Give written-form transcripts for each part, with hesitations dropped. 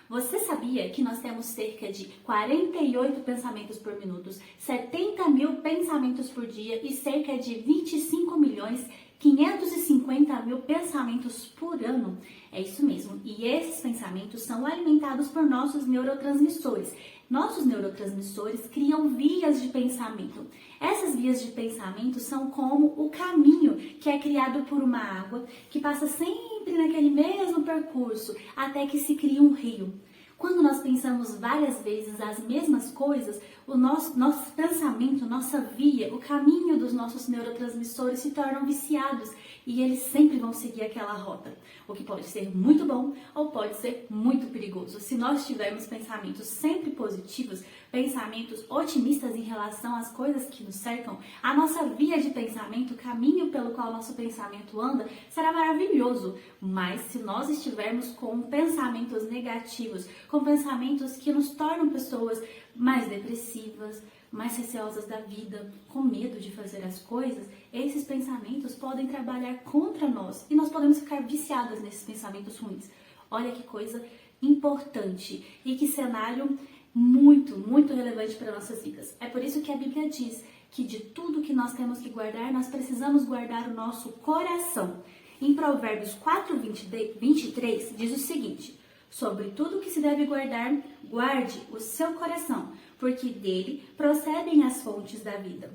Você sabia que nós temos cerca de 48 pensamentos por minuto, 70 mil pensamentos por dia e cerca de 25 milhões 550 mil pensamentos por ano? É isso mesmo. E esses pensamentos são alimentados por nossos neurotransmissores. Nossos neurotransmissores criam vias de pensamento. Essas vias de pensamento são como o caminho que é criado por uma água que passa sempre naquele mesmo percurso até que se cria um rio. Quando nós pensamos várias vezes as mesmas coisas, o nosso pensamento, nossa via, o caminho dos nossos neurotransmissores se tornam viciados e eles sempre vão seguir aquela rota, o que pode ser muito bom ou pode ser muito perigoso. Se nós tivermos pensamentos sempre positivos, pensamentos otimistas em relação às coisas que nos cercam, a nossa via de pensamento, o caminho pelo qual nosso pensamento anda, será maravilhoso. Mas se nós estivermos com pensamentos negativos, com pensamentos que nos tornam pessoas mais depressivas, mais receosas da vida, com medo de fazer as coisas, esses pensamentos podem trabalhar contra nós e nós podemos ficar viciadas nesses pensamentos ruins. Olha que coisa importante e que cenário muito relevante para nossas vidas. É por isso que a Bíblia diz que de tudo que nós temos que guardar, nós precisamos guardar o nosso coração. Em Provérbios 4:23 diz o seguinte: sobre tudo que se deve guardar, guarde o seu coração, porque dele procedem as fontes da vida.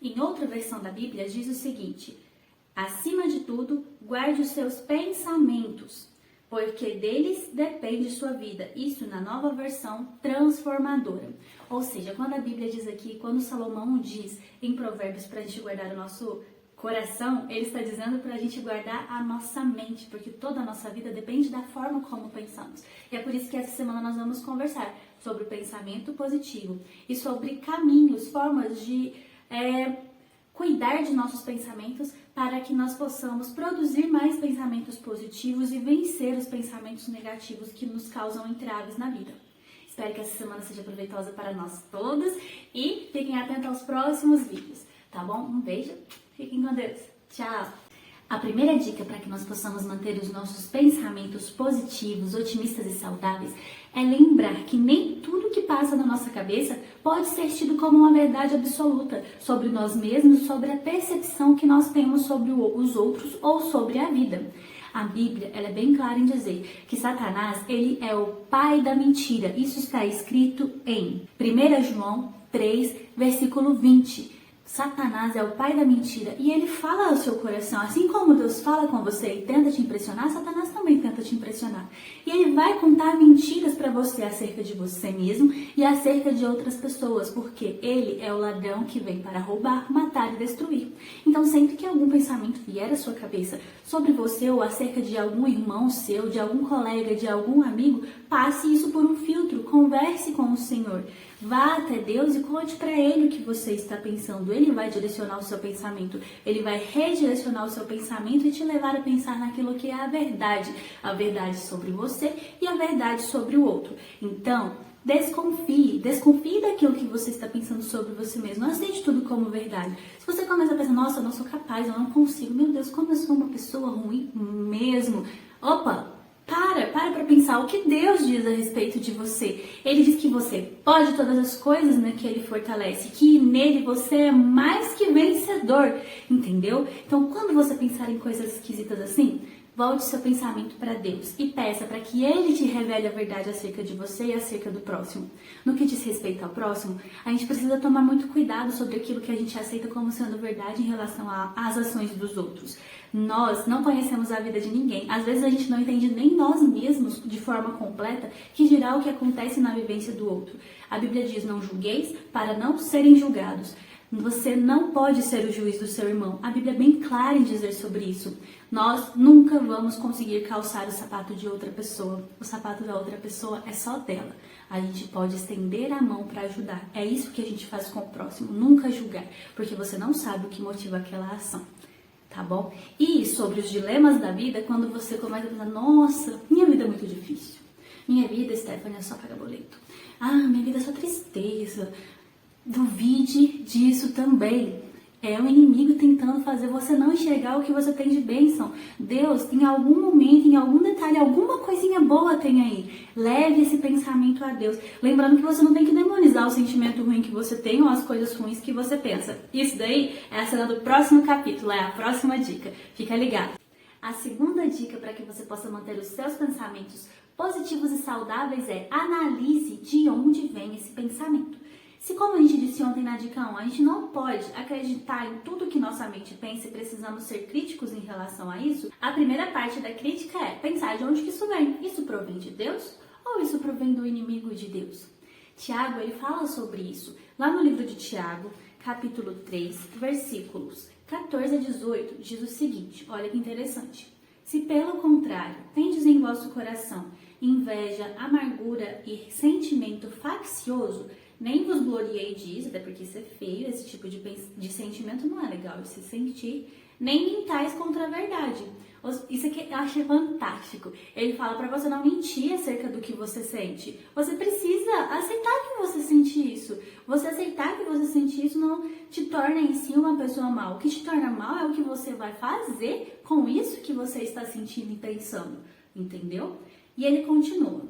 Em outra versão da Bíblia diz o seguinte: acima de tudo, guarde os seus pensamentos, porque deles depende sua vida. Isso na nova versão transformadora. Ou seja, quando a Bíblia diz aqui, quando Salomão diz em Provérbios para a gente guardar o nosso coração, ele está dizendo para a gente guardar a nossa mente, porque toda a nossa vida depende da forma como pensamos. E é por isso que essa semana nós vamos conversar sobre o pensamento positivo e sobre caminhos, formas de cuidar de nossos pensamentos para que nós possamos produzir mais pensamentos positivos e vencer os pensamentos negativos que nos causam entraves na vida. Espero que essa semana seja proveitosa para nós todos e fiquem atentos aos próximos vídeos, tá bom? Um beijo, fiquem com Deus, tchau! A primeira dica para que nós possamos manter os nossos pensamentos positivos, otimistas e saudáveis é lembrar que nem tudo que passa na nossa cabeça pode ser tido como uma verdade absoluta sobre nós mesmos, sobre a percepção que nós temos sobre os outros ou sobre a vida. A Bíblia, ela é bem clara em dizer que Satanás, ele é o pai da mentira. Isso está escrito em 1 João 3, versículo 20. Satanás é o pai da mentira e ele fala ao seu coração, assim como Deus fala com você e tenta te impressionar, Satanás também tenta te impressionar. E ele vai contar mentiras para você acerca de você mesmo e acerca de outras pessoas, porque ele é o ladrão que vem para roubar, matar e destruir. Então, sempre que algum pensamento vier à sua cabeça sobre você ou acerca de algum irmão seu, de algum colega, de algum amigo, passe isso por um filtro, converse com o Senhor. Vá até Deus e conte para Ele o que você está pensando. Ele vai direcionar o seu pensamento. Ele vai redirecionar o seu pensamento e te levar a pensar naquilo que é a verdade sobre você e a verdade sobre o outro. Então, desconfie daquilo que você está pensando sobre você mesmo. Não aceite tudo como verdade. Se você começa a pensar, nossa, eu não sou capaz, eu não consigo, meu Deus, como eu sou uma pessoa ruim mesmo. Opa! Para pensar o que Deus diz a respeito de você. Ele diz que você pode todas as coisas, né, que Ele fortalece, que nele você é mais que vencedor, entendeu? Então, quando você pensar em coisas esquisitas assim, volte seu pensamento para Deus e peça para que Ele te revele a verdade acerca de você e acerca do próximo. No que diz respeito ao próximo, a gente precisa tomar muito cuidado sobre aquilo que a gente aceita como sendo verdade em relação às ações dos outros. Nós não conhecemos a vida de ninguém. Às vezes a gente não entende nem nós mesmos de forma completa, que dirá o que acontece na vivência do outro. A Bíblia diz, não julgueis para não serem julgados. Você não pode ser o juiz do seu irmão. A Bíblia é bem clara em dizer sobre isso. Nós nunca vamos conseguir calçar o sapato de outra pessoa. O sapato da outra pessoa é só dela. A gente pode estender a mão para ajudar. É isso que a gente faz com o próximo. Nunca julgar, porque você não sabe o que motiva aquela ação. Tá bom? E sobre os dilemas da vida, quando você começa a pensar, nossa, minha vida é muito difícil. Minha vida, Stephanie, é só pagar boleto. Ah, minha vida é só tristeza. Duvide disso também. É o inimigo tentando fazer você não enxergar o que você tem de bênção. Deus, em algum momento, em algum detalhe, alguma coisinha boa tem aí. Leve esse pensamento a Deus. Lembrando que você não tem que demonizar o sentimento ruim que você tem ou as coisas ruins que você pensa. Isso daí é a cena do próximo capítulo, é a próxima dica. Fica ligado. A segunda dica para que você possa manter os seus pensamentos positivos e saudáveis é analise de onde vem esse pensamento. Se, como a gente disse ontem na dica 1, a gente não pode acreditar em tudo que nossa mente pensa e precisamos ser críticos em relação a isso, a primeira parte da crítica é pensar de onde que isso vem. Isso provém de Deus ou isso provém do inimigo de Deus? Tiago, ele fala sobre isso. Lá no livro de Tiago, capítulo 3, versículos 14 a 18, diz o seguinte, olha que interessante. Se pelo contrário, tendes em vosso coração inveja, amargura e sentimento faccioso, nem vos gloriei disso, até porque isso é feio, esse tipo de sentimento não é legal de se sentir, nem mentais contra a verdade. Isso aqui eu achei fantástico. Ele fala para você não mentir acerca do que você sente. Você precisa aceitar que você sente isso. Você aceitar que você sente isso não te torna em si uma pessoa mal. O que te torna mal é o que você vai fazer com isso que você está sentindo e pensando. Entendeu? E ele continua.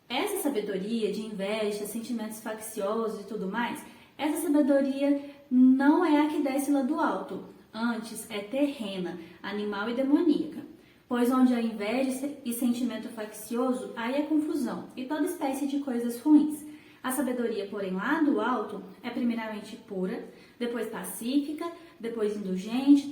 Essa sabedoria de inveja, sentimentos facciosos e tudo mais, essa sabedoria não é a que desce lá do alto. Antes é terrena, animal e demoníaca. Pois onde há inveja e sentimento faccioso, aí é confusão e toda espécie de coisas ruins. A sabedoria, porém, lá do alto é primeiramente pura, depois pacífica, depois indulgente,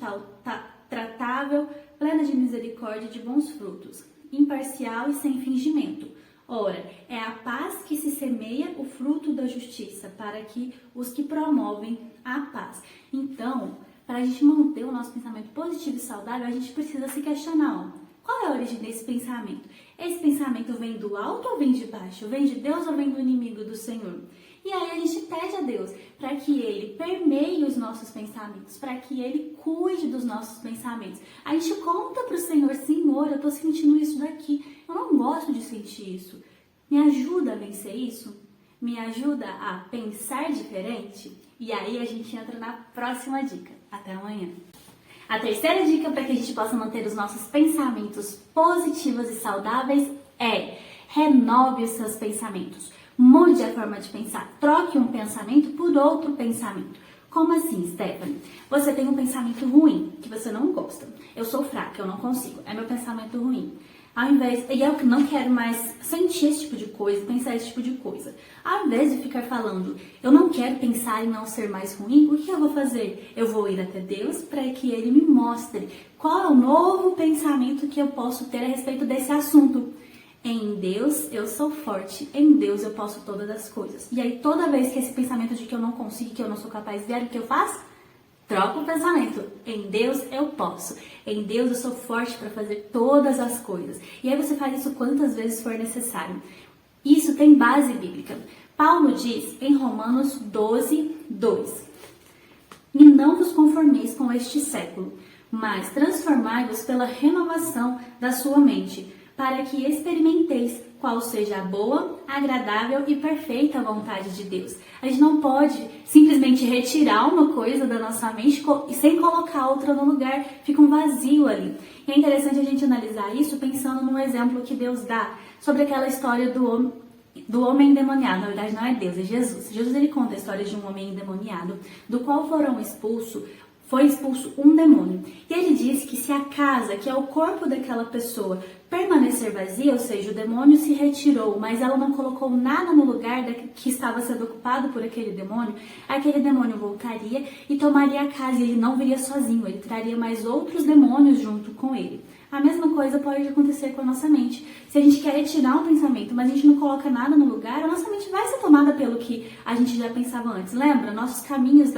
tratável, plena de misericórdia e de bons frutos, imparcial e sem fingimento. Ora, é a paz que se semeia o fruto da justiça para que os que promovem a paz. Então, para a gente manter o nosso pensamento positivo e saudável, a gente precisa se questionar, qual é a origem desse pensamento? Esse pensamento vem do alto ou vem de baixo? Vem de Deus ou vem do inimigo do Senhor? E aí a gente pede a Deus para que Ele permeie os nossos pensamentos, para que Ele cuide dos nossos pensamentos. A gente conta para o Senhor, Senhor, eu estou sentindo isso daqui, eu não gosto de sentir isso. Me ajuda a vencer isso? Me ajuda a pensar diferente? E aí a gente entra na próxima dica. Até amanhã. A terceira dica para que a gente possa manter os nossos pensamentos positivos e saudáveis é renove os seus pensamentos. Mude a forma de pensar. Troque um pensamento por outro pensamento. Como assim, Stephanie? Você tem um pensamento ruim, que você não gosta. Eu sou fraca, eu não consigo. É meu pensamento ruim. E eu não quero mais sentir esse tipo de coisa, pensar esse tipo de coisa. Ao invés de ficar falando, eu não quero pensar em não ser mais ruim, o que eu vou fazer? Eu vou ir até Deus para que Ele me mostre qual é o novo pensamento que eu posso ter a respeito desse assunto. Em Deus eu sou forte, em Deus eu posso todas as coisas. E aí toda vez que esse pensamento de que eu não consigo, que eu não sou capaz vier, o que eu faço? Troca o pensamento. Em Deus eu posso. Em Deus eu sou forte para fazer todas as coisas. E aí você faz isso quantas vezes for necessário. Isso tem base bíblica. Paulo diz em Romanos 12, 2. E não vos conformeis com este século, mas transformai-vos pela renovação da sua mente, para que experimenteis qual seja a boa, agradável e perfeita vontade de Deus. A gente não pode simplesmente retirar uma coisa da nossa mente e sem colocar outra no lugar, fica um vazio ali. E é interessante a gente analisar isso pensando no exemplo que Deus dá sobre aquela história do homem endemoniado. Na verdade não é Deus, é Jesus. Jesus ele conta a história de um homem endemoniado, do qual foi expulso um demônio. E ele diz que se a casa, que é o corpo daquela pessoa, permanecer vazia, ou seja, o demônio se retirou, mas ela não colocou nada no lugar que estava sendo ocupado por aquele demônio voltaria e tomaria a casa, e ele não viria sozinho, ele traria mais outros demônios junto com ele. A mesma coisa pode acontecer com a nossa mente. Se a gente quer retirar um pensamento, mas a gente não coloca nada no lugar, a nossa mente vai ser tomada pelo que a gente já pensava antes. Lembra? Nossos caminhos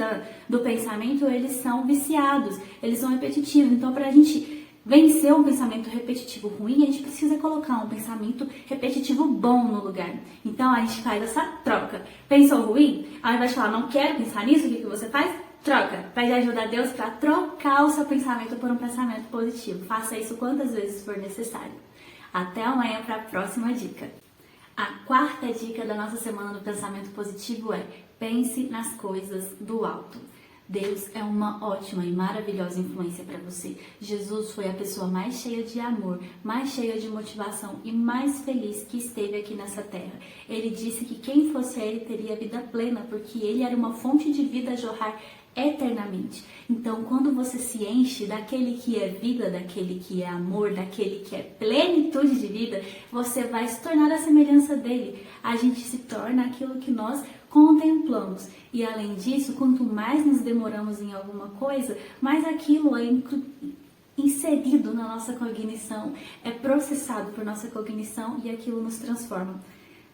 do pensamento, eles são viciados, eles são repetitivos. Então, para a gente vencer um pensamento repetitivo ruim, a gente precisa colocar um pensamento repetitivo bom no lugar. Então, a gente faz essa troca. Pensou ruim? Ao invés de falar, não quero pensar nisso, o que você faz? Troca. Pede ajuda a Deus para trocar o seu pensamento por um pensamento positivo. Faça isso quantas vezes for necessário. Até amanhã para a próxima dica. A quarta dica da nossa semana do pensamento positivo é pense nas coisas do alto. Deus é uma ótima e maravilhosa influência para você. Jesus foi a pessoa mais cheia de amor, mais cheia de motivação e mais feliz que esteve aqui nessa terra. Ele disse que quem fosse a ele teria vida plena, porque ele era uma fonte de vida a jorrar eternamente. Então, quando você se enche daquele que é vida, daquele que é amor, daquele que é plenitude de vida, você vai se tornar a semelhança dele. A gente se torna aquilo que nós contemplamos. E além disso, quanto mais nos demoramos em alguma coisa, mais aquilo é inserido na nossa cognição, é processado por nossa cognição e aquilo nos transforma.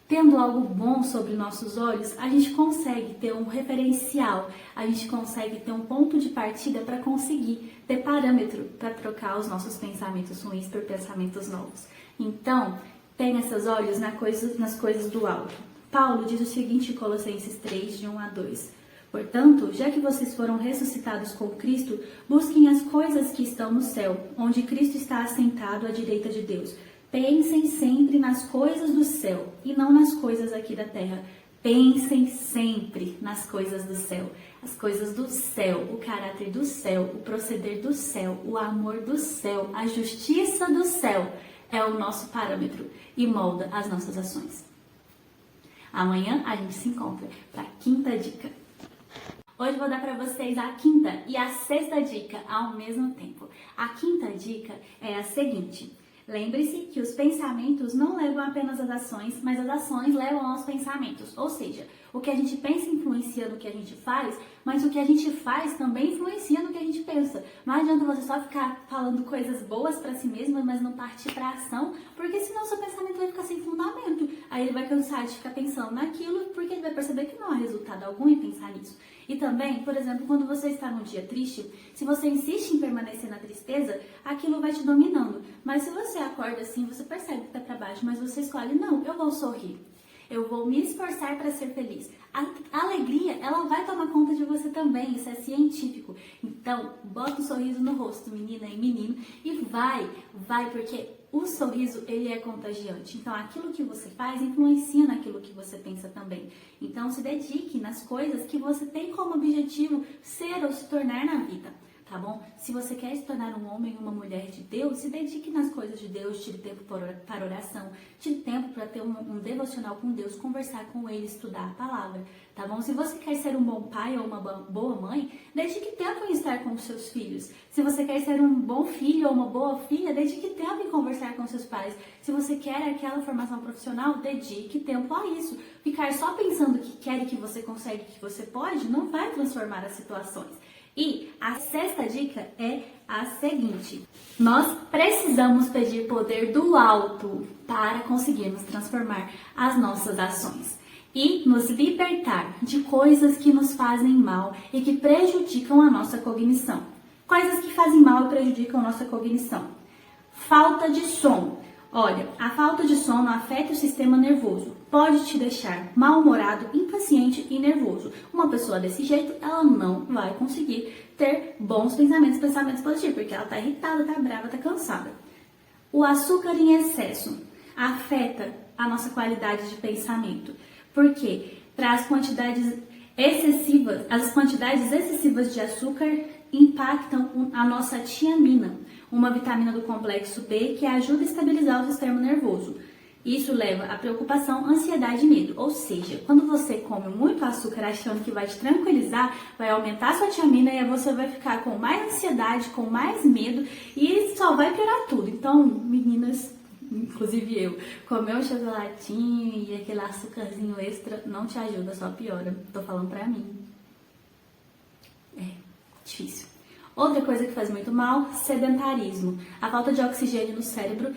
Tendo algo bom sobre nossos olhos, a gente consegue ter um referencial, a gente consegue ter um ponto de partida para conseguir ter parâmetro para trocar os nossos pensamentos ruins por pensamentos novos. Então, tenha seus olhos nas coisas do alto. Paulo diz o seguinte em Colossenses 3, de 1 a 2. Portanto, já que vocês foram ressuscitados com Cristo, busquem as coisas que estão no céu, onde Cristo está assentado à direita de Deus. Pensem sempre nas coisas do céu e não nas coisas aqui da terra. Pensem sempre nas coisas do céu. As coisas do céu, o caráter do céu, o proceder do céu, o amor do céu, a justiça do céu é o nosso parâmetro e molda as nossas ações. Amanhã a gente se encontra para a quinta dica. Hoje eu vou dar para vocês a quinta e a sexta dica ao mesmo tempo. A quinta dica é a seguinte. Lembre-se que os pensamentos não levam apenas às ações, mas as ações levam aos pensamentos. Ou seja, o que a gente pensa influencia no que a gente faz, mas o que a gente faz também influencia no que a gente pensa. Não adianta você só ficar falando coisas boas para si mesma, mas não partir para ação, porque senão seu pensamento vai ficar sem fundamento. Aí ele vai cansar de ficar pensando naquilo, porque ele vai perceber que não há resultado algum em pensar nisso. E também, por exemplo, quando você está num dia triste, se você insiste em permanecer na tristeza, aquilo vai te dominando. Mas se você acorda assim, você percebe que está para baixo, mas você escolhe, não, eu vou sorrir. Eu vou me esforçar para ser feliz. A alegria, ela vai tomar conta de você também, isso é científico. Então, bota um sorriso no rosto, menina e menino, e vai, porque o sorriso, ele é contagiante. Então, aquilo que você faz influencia naquilo que você pensa também. Então, se dedique nas coisas que você tem como objetivo ser ou se tornar na vida. Tá bom? Se você quer se tornar um homem ou uma mulher de Deus, se dedique nas coisas de Deus, tire tempo para oração, tire tempo para ter um devocional com Deus, conversar com Ele, estudar a palavra, tá bom? Se você quer ser um bom pai ou uma boa mãe, dedique tempo em estar com os seus filhos. Se você quer ser um bom filho ou uma boa filha, dedique tempo em conversar com seus pais. Se você quer aquela formação profissional, dedique tempo a isso. Ficar só pensando que quer e que você consegue, que você pode, não vai transformar as situações. E a sexta dica é a seguinte: nós precisamos pedir poder do alto para conseguirmos transformar as nossas ações e nos libertar de coisas que nos fazem mal e que prejudicam a nossa cognição. Coisas que fazem mal e prejudicam a nossa cognição. Falta de sono. Olha, a falta de sono afeta o sistema nervoso. Pode te deixar mal-humorado, impaciente e nervoso. Uma pessoa desse jeito, ela não vai conseguir ter bons pensamentos positivos, porque ela tá irritada, tá brava, tá cansada. O açúcar em excesso afeta a nossa qualidade de pensamento, porque traz quantidades excessivas, as quantidades excessivas de açúcar impactam a nossa tiamina, uma vitamina do complexo B que ajuda a estabilizar o sistema nervoso. Isso leva a preocupação, ansiedade e medo. Ou seja, quando você come muito açúcar achando que vai te tranquilizar, vai aumentar sua tiamina e você vai ficar com mais ansiedade, com mais medo e só vai piorar tudo. Então, meninas, inclusive eu, comer um chocolatinho e aquele açúcarzinho extra não te ajuda, só piora. Tô falando pra mim. É difícil. Outra coisa que faz muito mal, sedentarismo. A falta de oxigênio no cérebro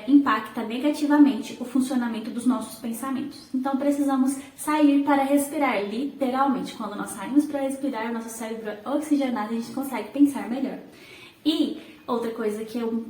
impacta negativamente o funcionamento dos nossos pensamentos. Então precisamos sair para respirar, literalmente. Quando nós saímos para respirar, o nosso cérebro é oxigenado e a gente consegue pensar melhor. E outra coisa que é um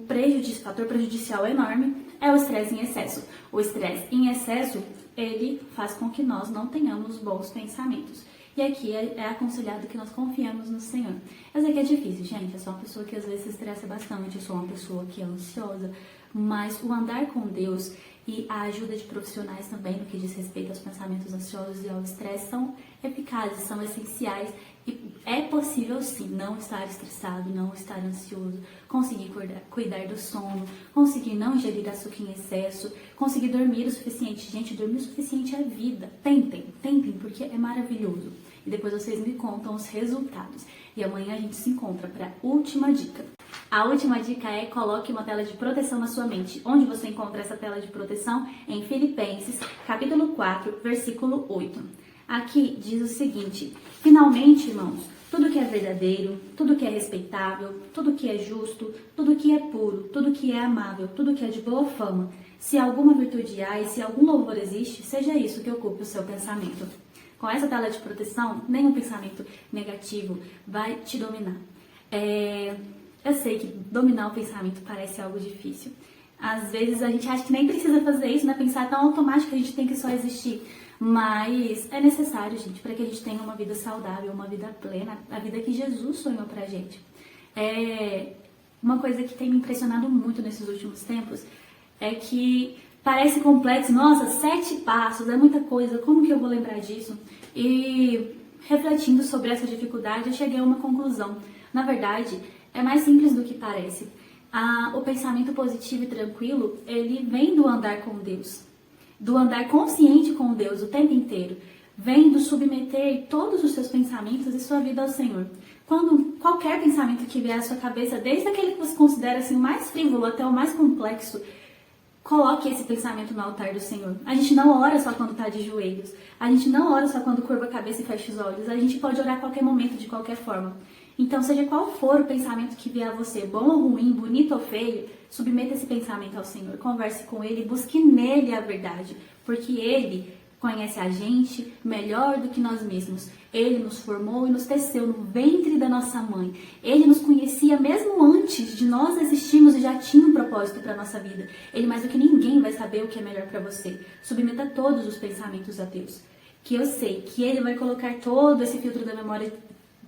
fator prejudicial enorme é o estresse em excesso. O estresse em excesso, ele faz com que nós não tenhamos bons pensamentos. E aqui é aconselhado que nós confiemos no Senhor. Eu sei que é difícil, gente. Eu sou uma pessoa que às vezes se estressa bastante. Eu sou uma pessoa que é ansiosa. Mas o andar com Deus e a ajuda de profissionais também no que diz respeito aos pensamentos ansiosos e ao estresse são eficazes, são essenciais. E É possível sim não estar estressado, não estar ansioso, conseguir cuidar do sono, conseguir não ingerir açúcar em excesso, conseguir dormir o suficiente. Gente, dormir o suficiente é vida. Tentem, porque é maravilhoso. E depois vocês me contam os resultados. E amanhã a gente se encontra para a última dica. A última dica é: coloque uma tela de proteção na sua mente. Onde você encontra essa tela de proteção? Em Filipenses, capítulo 4, versículo 8. Aqui diz o seguinte: finalmente, irmãos, tudo que é verdadeiro, tudo que é respeitável, tudo que é justo, tudo que é puro, tudo que é amável, tudo que é de boa fama, se alguma virtude há e se algum louvor existe, seja isso que ocupe o seu pensamento. Com essa tela de proteção, nenhum pensamento negativo vai te dominar. Eu sei que dominar o pensamento parece algo difícil. Às vezes a gente acha que nem precisa fazer isso, né? Pensar tão automático que a gente tem que só existir. Mas é necessário, gente, para que a gente tenha uma vida saudável, uma vida plena, a vida que Jesus sonhou pra gente. Uma coisa que tem me impressionado muito nesses últimos tempos é que parece complexo. Nossa, 7 passos, é muita coisa, como que eu vou lembrar disso? E refletindo sobre essa dificuldade, eu cheguei a uma conclusão. Na verdade, é mais simples do que parece. O pensamento positivo e tranquilo, ele vem do andar com Deus, do andar consciente com Deus o tempo inteiro. Vem do submeter todos os seus pensamentos e sua vida ao Senhor. Quando qualquer pensamento que vier à sua cabeça, desde aquele que você considera assim, o mais frívolo até o mais complexo, coloque esse pensamento no altar do Senhor. A gente não ora só quando está de joelhos. A gente não ora só quando curva a cabeça e fecha os olhos. A gente pode orar a qualquer momento, de qualquer forma. Então, seja qual for o pensamento que vier a você, bom ou ruim, bonito ou feio, submeta esse pensamento ao Senhor. Converse com Ele, busque nele a verdade. Porque Ele conhece a gente melhor do que nós mesmos. Ele nos formou e nos teceu no ventre da nossa mãe. Ele nos conhecia mesmo antes de nós existirmos e já tinha um propósito para a nossa vida. Ele, mais do que ninguém, vai saber o que é melhor para você. Submeta todos os pensamentos a Deus. Que eu sei que Ele vai colocar todo esse filtro da memória,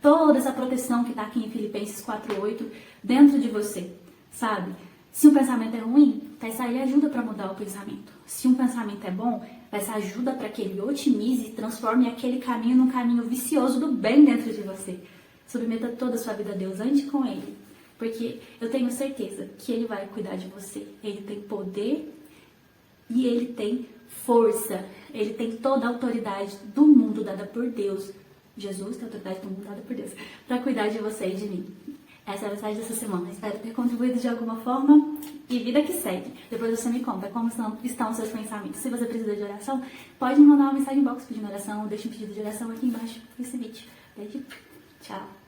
toda essa proteção que está aqui em Filipenses 4:8 dentro de você, sabe? Se um pensamento é ruim, peça a Ele ajuda para mudar o pensamento. Se um pensamento é bom, peça ajuda para que Ele otimize e transforme aquele caminho num caminho vicioso do bem dentro de você. Submeta toda a sua vida a Deus, ande com Ele, porque eu tenho certeza que Ele vai cuidar de você. Ele tem poder e Ele tem força. Ele tem toda a autoridade do mundo dada por Deus. Jesus tem a autoridade do mundo dada por Deus para cuidar de você e de mim. Essa é a mensagem dessa semana. Espero ter contribuído de alguma forma. E vida que segue. Depois você me conta como estão os seus pensamentos. Se você precisa de oração, pode me mandar uma mensagem em box pedindo oração ou deixa um pedido de oração aqui embaixo nesse vídeo. Beijo. Tchau.